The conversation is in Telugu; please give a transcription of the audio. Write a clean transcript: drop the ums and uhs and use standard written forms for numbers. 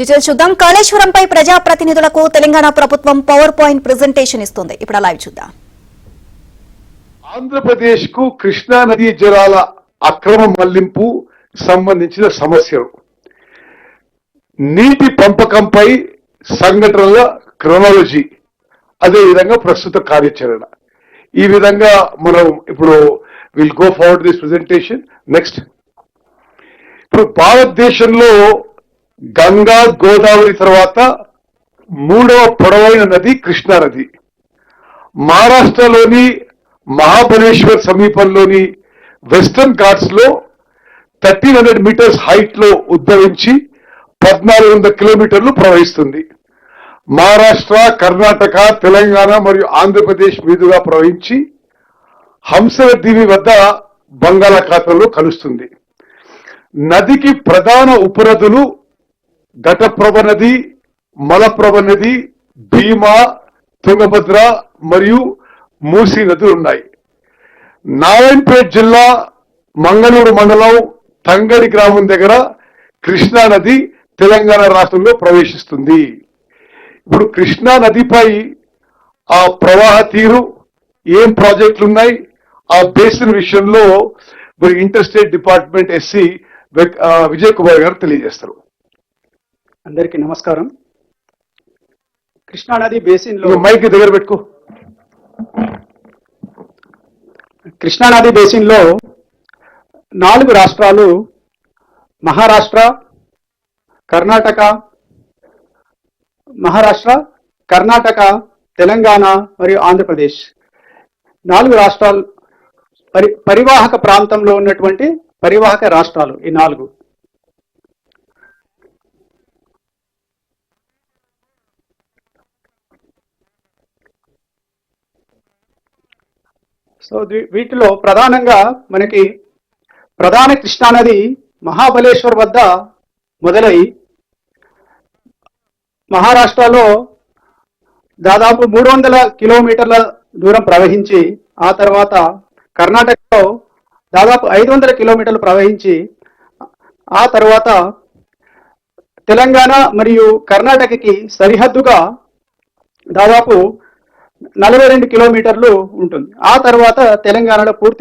డీటెయిల్స్ చూద్దాం. కాళేశ్వరంపై ప్రజాప్రతినిధులకు తెలంగాణ ప్రభుత్వం పవర్ పాయింట్ ప్రెజెంటేషన్ ఇస్తుంది. ఇప్పుడు లైవ్ చూద్దాం. ఆంధ్రప్రదేశ్ కు కృష్ణా నదీ జలాల అక్రమ మళ్లింపు సంబంధించిన సమస్యలు, నీటి పంపకంపై సంఘటనల క్రోనాలజీ, అదే విధంగా ప్రస్తుత కార్యాచరణ, ఈ విధంగా మనం ఇప్పుడు will go forward this presentation. Next, ఇప్పుడు భారతదేశంలో గంగా గోదావరి తర్వాత మూడవ పొడవైన నది కృష్ణా నది. మహారాష్ట్రలోని మహాబలేశ్వర్ సమీపంలోని వెస్టర్న్ ఘాట్స్ లో 1300 మీటర్స్ హైట్ లో ఉద్భవించి 1400 కిలోమీటర్లు ప్రవహిస్తుంది. మహారాష్ట్ర, కర్ణాటక, తెలంగాణ మరియు ఆంధ్రప్రదేశ్ మీదుగా ప్రవహించి హంసల దీవి వద్ద బంగాళాఖాతంలో కలుస్తుంది. నదికి ప్రధాన ఉపనదులు ఘటప్రభ నది, మలప్రభ నది, భీమా, తుంగభద్ర మరియు మూసీ నదులు ఉన్నాయి. నారాయణపేట జిల్లా మంగళూరు మండలం తంగడి గ్రామం దగ్గర కృష్ణా నది తెలంగాణ రాష్ట్రంలో ప్రవేశిస్తుంది. ఇప్పుడు కృష్ణా నదిపై ఆ ప్రవాహ తీరు, ఏం ప్రాజెక్టులు ఉన్నాయి, ఆ బేసిన్ విషయంలో inter state department SC Vijay Kumar గారు తెలియజేస్తారు. అందరికీ నమస్కారం. కృష్ణానది బేసిన్ లో మైక్ దగ్గర పెట్టుకో. కృష్ణానది బేసిన్ లో 4 రాష్ట్రాలు మహారాష్ట్ర, కర్ణాటక, తెలంగాణ మరియు ఆంధ్రప్రదేశ్ 4 రాష్ట్రాలు పరివాహక ప్రాంతంలో ఉన్నటువంటి పరివాహక రాష్ట్రాలు ఈ 4. సో వీటిలో ప్రధానంగా మనకి ప్రధాన కృష్ణానది మహాబలేశ్వర్ వద్ద మొదలై మహారాష్ట్రలో దాదాపు 300 కిలోమీటర్ల దూరం ప్రవహించి, ఆ తర్వాత కర్ణాటకలో దాదాపు 500 కిలోమీటర్లు ప్రవహించి, ఆ తర్వాత తెలంగాణ మరియు కర్ణాటకకి సరిహద్దుగా దాదాపు 42 కిలోమీటర్లు ఉంటుంది. ఆ తర్వాత తెలంగాణలో పూర్తి